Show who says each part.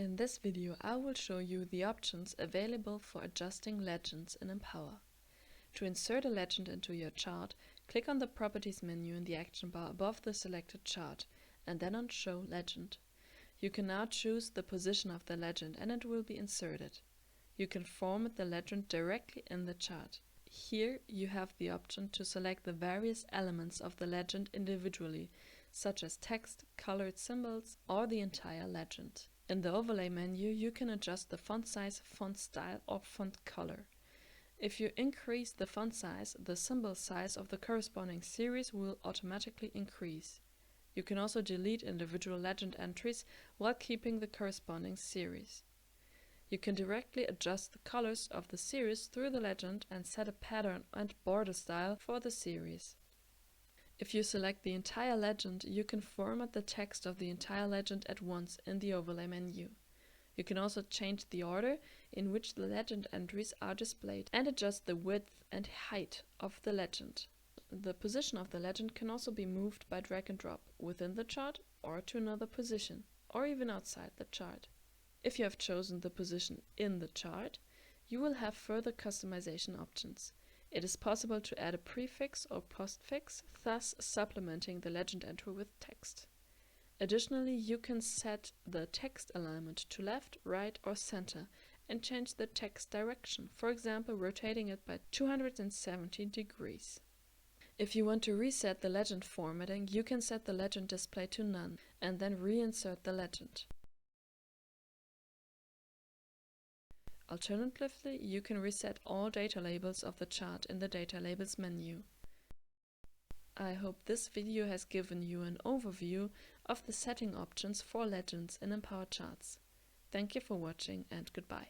Speaker 1: In this video I will show you the options available for adjusting legends in Empower. To insert a legend into your chart, click on the Properties menu in the action bar above the selected chart and then on Show Legend. You can now choose the position of the legend and it will be inserted. You can format the legend directly in the chart. Here you have the option to select the various elements of the legend individually, such as text, colored symbols, or the entire legend. In the Overlay menu, you can adjust the font size, font style, or font color. If you increase the font size, the symbol size of the corresponding series will automatically increase. You can also delete individual legend entries while keeping the corresponding series. You can directly adjust the colors of the series through the legend and set a pattern and border style for the series. If you select the entire legend, you can format the text of the entire legend at once in the Overlay menu. You can also change the order in which the legend entries are displayed and adjust the width and height of the legend. The position of the legend can also be moved by drag and drop within the chart or to another position, or even outside the chart. If you have chosen the position in the chart, you will have further customization options. It is possible to add a prefix or postfix, thus supplementing the legend entry with text. Additionally, you can set the text alignment to left, right, or center and change the text direction, for example, rotating it by 270 degrees. If you want to reset the legend formatting, you can set the legend display to none and then reinsert the legend. Alternatively, you can reset all data labels of the chart in the Data Labels menu. I hope this video has given you an overview of the setting options for legends in Empower Charts. Thank you for watching and goodbye.